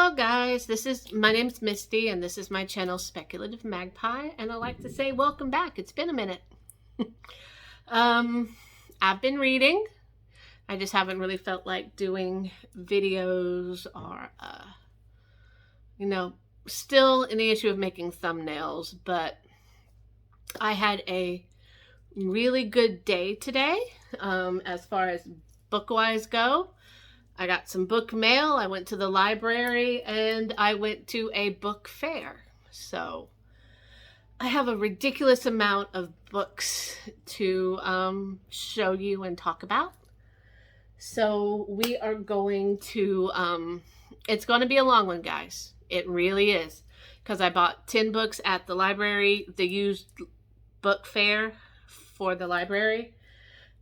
Hello guys, my name's Misty and this is my channel Speculative Magpie, and I like to say welcome back. It's been a minute. I've been reading. I just haven't really felt like doing videos or still in the issue of making thumbnails, but I had a really good day today as far as book-wise go. I got some book mail, I went to the library, and I went to a book fair. So I have a ridiculous amount of books to show you and talk about. So we are going to, it's going to be a long one, guys. It really is. Because I bought 10 books at the library, the used book fair for the library.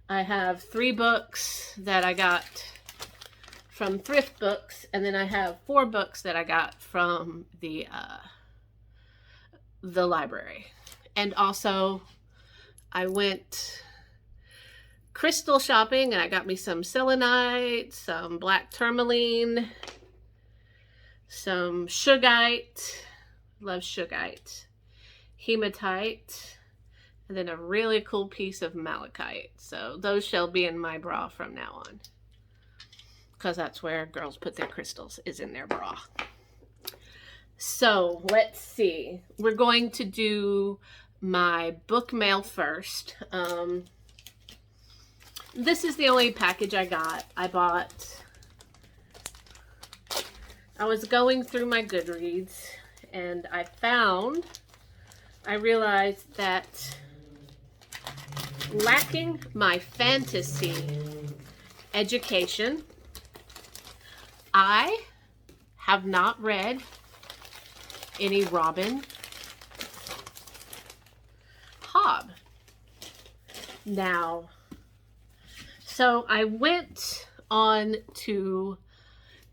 I have 3 books that I got from thrift books, and then I have 4 books that I got from the library. And also I went crystal shopping and I got me some selenite, some black tourmaline, some shugite, love shugite, hematite, and then a really cool piece of malachite. So those shall be in my bra from now on, because that's where girls put their crystals, is in their bra. So let's see. We're going to do my book mail first. This is the only package I got. I was going through my Goodreads and I realized that lacking my fantasy education, I have not read any Robin Hobb. Now, so I went on to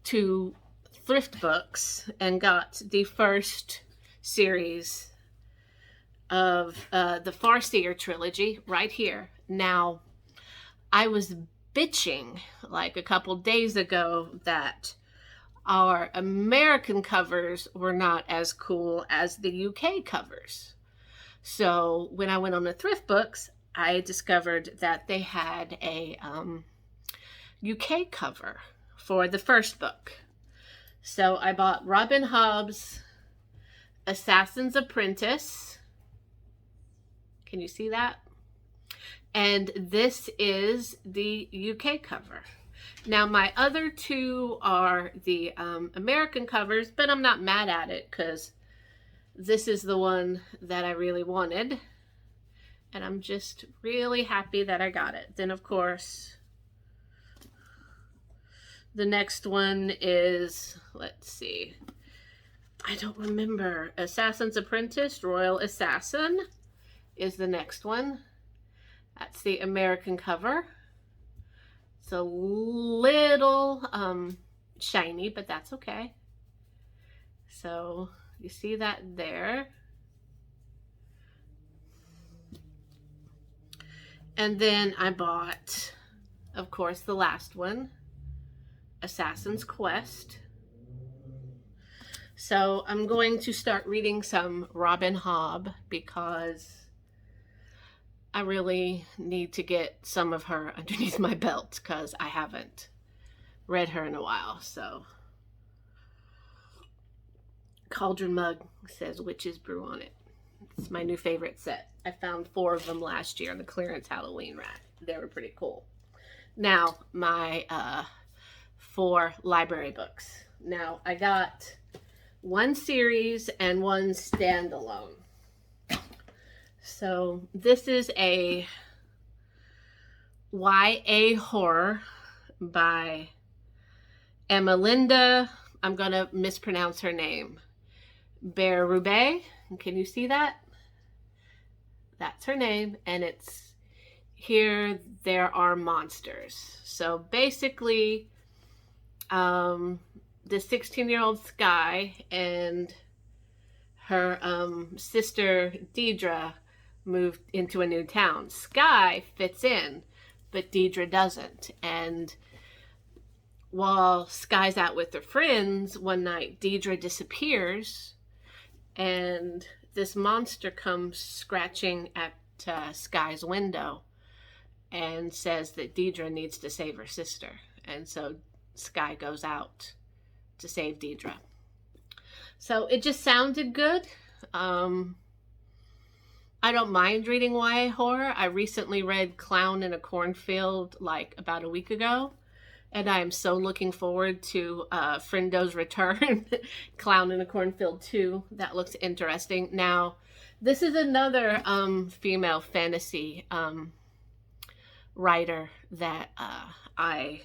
Thrift Books and got the first series of the Farseer trilogy right here. Now, I was bitching like a couple days ago that our American covers were not as cool as the UK covers. So when I went on the Thrift Books, I discovered that they had a UK cover for the first book. So I bought Robin Hobb's Assassin's Apprentice. Can you see that? And this is the UK cover. Now, my other 2 are the American covers, but I'm not mad at it because this is the one that I really wanted. And I'm just really happy that I got it. Then, of course, the next one is, let's see, I don't remember. Assassin's Apprentice, Royal Assassin is the next one. That's the American cover. It's a little shiny, but that's okay. So you see that there. And then I bought, of course, the last one, Assassin's Quest. So I'm going to start reading some Robin Hobb because I really need to get some of her underneath my belt because I haven't read her in a while. So Cauldron mug says Witch's Brew on it. It's my new favorite set. I found 4 of them last year in the clearance Halloween rack. They were pretty cool. Now, my 4 library books. Now, I got 1 series and 1 standalone. So this is a YA horror by Emalinda, I'm going to mispronounce her name, Berube. Can you see that? That's her name, and it's Here There Are Monsters. So basically, the 16-year-old Sky and her sister Deidre moved into a new town. Sky fits in, but Deidre doesn't. And while Sky's out with her friends, one night Deidre disappears, and this monster comes scratching at Sky's window and says that Deidre needs to save her sister. And so Sky goes out to save Deidre. So it just sounded good. I don't mind reading YA horror. I recently read Clown in a Cornfield like about a week ago, and I am so looking forward to Frindo's return, Clown in a Cornfield 2. That looks interesting. Now, this is another female fantasy writer that I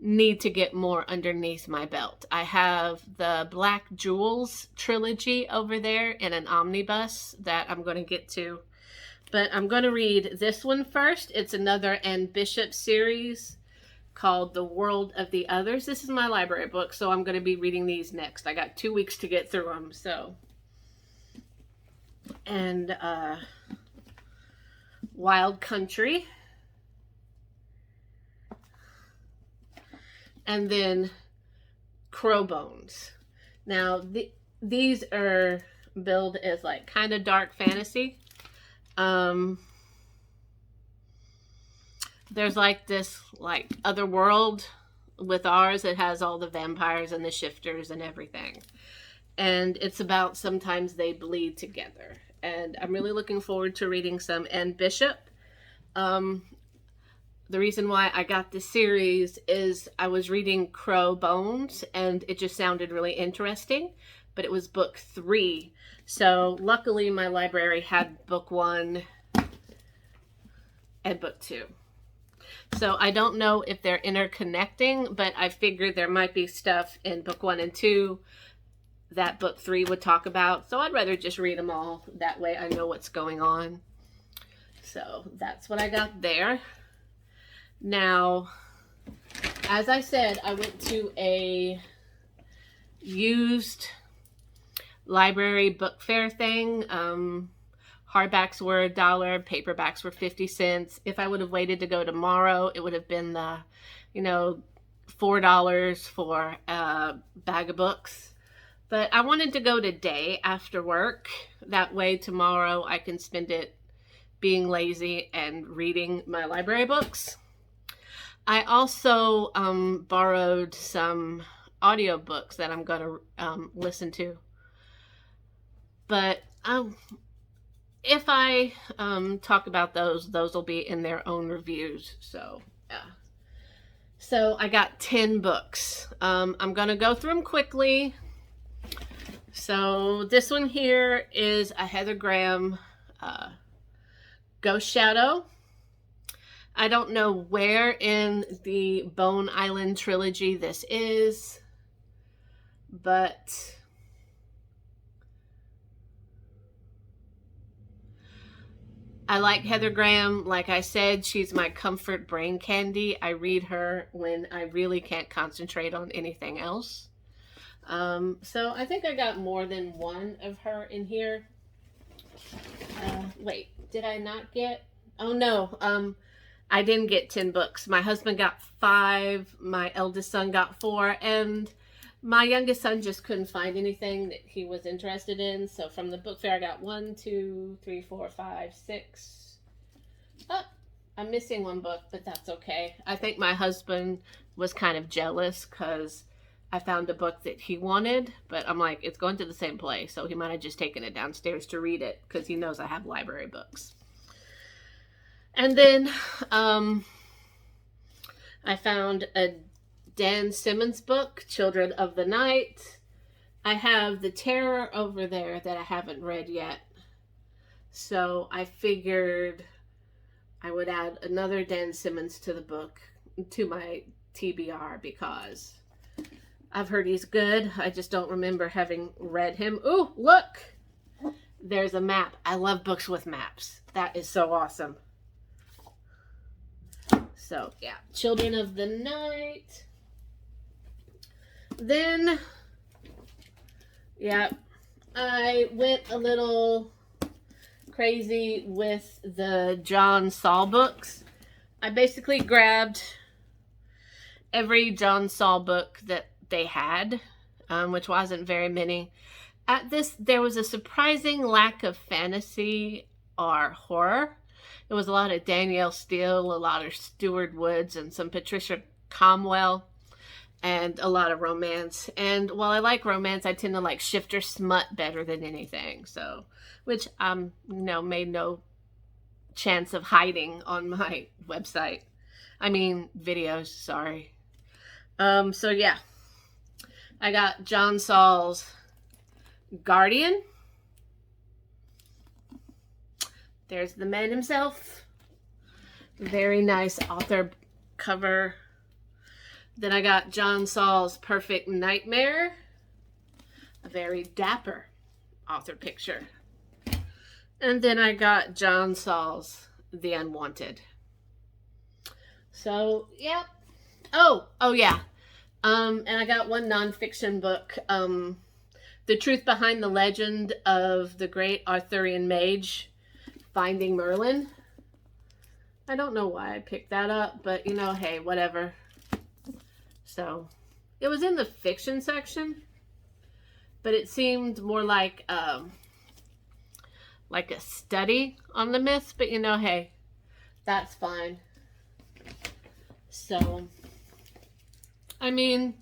need to get more underneath my belt. I have the Black Jewels trilogy over there in an omnibus that I'm going to get to. But I'm going to read this one first. It's another Anne Bishop series called The World of the Others. This is my library book, so I'm going to be reading these next. I got 2 weeks to get through them, so. And Wild Country. And then Crow Bones. Now, these are billed as like kind of dark fantasy. There's like this like other world with ours. It has all the vampires and the shifters and everything. And it's about sometimes they bleed together. And I'm really looking forward to reading some Anne Bishop. The reason why I got this series is I was reading Crow Bones and it just sounded really interesting, but it was book 3. So luckily my library had book 1 and book 2. So I don't know if they're interconnecting, but I figured there might be stuff in book 1 and 2 that book 3 would talk about. So I'd rather just read them all. That way I know what's going on. So that's what I got there. Now, as I said, I went to a used library book fair thing. Hardbacks were $1, paperbacks were 50 cents. If I would have waited to go tomorrow, it would have been the, $4 for a bag of books. But I wanted to go today after work. That way tomorrow I can spend it being lazy and reading my library books. I also borrowed some audiobooks that I'm going to listen to. But if I talk about those will be in their own reviews. So, yeah. So I got 10 books. I'm going to go through them quickly. So this one here is a Heather Graham Ghost Shadow. I don't know where in the Bone Island trilogy this is, but I like Heather Graham. Like I said, she's my comfort brain candy. I read her when I really can't concentrate on anything else. So I think I got more than one of her in here. Wait, did I not get? Oh no, I didn't get 10 books. My husband got 5, my eldest son got 4, and my youngest son just couldn't find anything that he was interested in. So from the book fair, I got 1, 2, 3, 4, 5, 6. Oh, I'm missing one book, but that's okay. I think my husband was kind of jealous because I found a book that he wanted, but I'm like, it's going to the same place. So he might have just taken it downstairs to read it because he knows I have library books. And then I found a Dan Simmons book, Children of the Night. I have The Terror over there that I haven't read yet. So I figured I would add another Dan Simmons to the book, to my TBR, because I've heard he's good. I just don't remember having read him. Ooh, look! There's a map. I love books with maps. That is so awesome. So, yeah. Children of the Night. Then, yeah, I went a little crazy with the John Saul books. I basically grabbed every John Saul book that they had, which wasn't very many. At this, there was a surprising lack of fantasy or horror. It was a lot of Danielle Steele, a lot of Stuart Woods, and some Patricia Comwell, and a lot of romance. And while I like romance, I tend to like shifter smut better than anything. So, which made no chance of hiding on my website. I mean, videos, sorry. So yeah, I got John Saul's Guardian. There's the man himself. Very nice author cover. Then I got John Saul's Perfect Nightmare. A very dapper author picture. And then I got John Saul's The Unwanted. So, yeah. Oh yeah. And I got one nonfiction book, The Truth Behind the Legend of the Great Arthurian Mage, Finding Merlin. I don't know why I picked that up, but hey, whatever. So, it was in the fiction section, but it seemed more like a study on the myths, but hey, that's fine. So, I mean,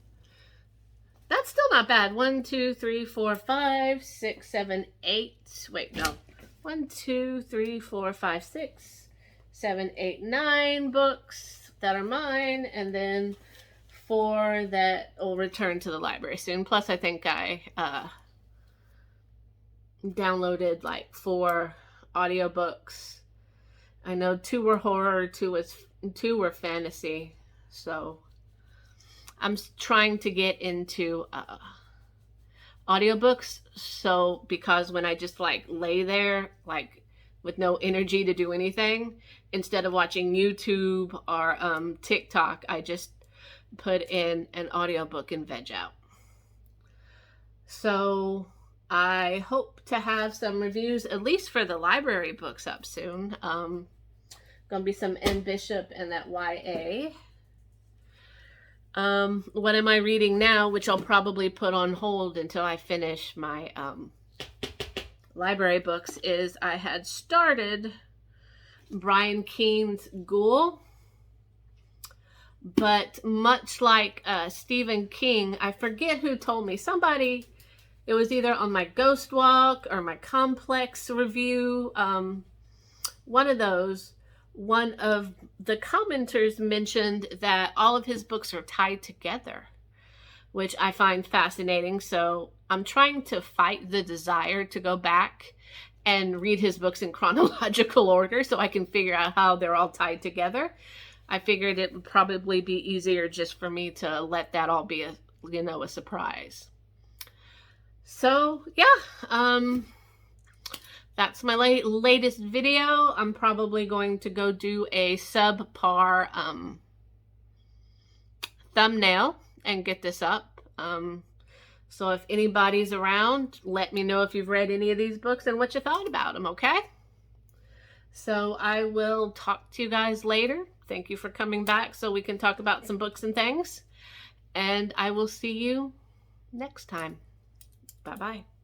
that's still not bad. 1, 2, 3, 4, 5, 6, 7, 8. Wait, no. 1, 2, 3, 4, 5, 6, 7, 8, 9 books that are mine, and then 4 that will return to the library soon. Plus, I think I downloaded like 4 audiobooks. I know 2 were horror, 2 were fantasy. So I'm trying to get into audiobooks. So because when I just like lay there like with no energy to do anything, instead of watching YouTube or TikTok, I just put in an audiobook and veg out. So I hope to have some reviews, at least for the library books, up soon. Gonna be some N. Bishop and that YA. What am I reading now, which I'll probably put on hold until I finish my library books, is I had started Brian Keene's Ghoul, but much like Stephen King, I forget who told me, somebody, it was either on my Ghost Walk or my Complex review, one of those, one of the commenters mentioned that all of his books are tied together, which I find fascinating. So I'm trying to fight the desire to go back and read his books in chronological order so I can figure out how they're all tied together. I figured it would probably be easier just for me to let that all be a surprise. So yeah, that's my latest video. I'm probably going to go do a subpar thumbnail and get this up. So if anybody's around, let me know if you've read any of these books and what you thought about them, okay? So I will talk to you guys later. Thank you for coming back so we can talk about some books and things. And I will see you next time. Bye-bye.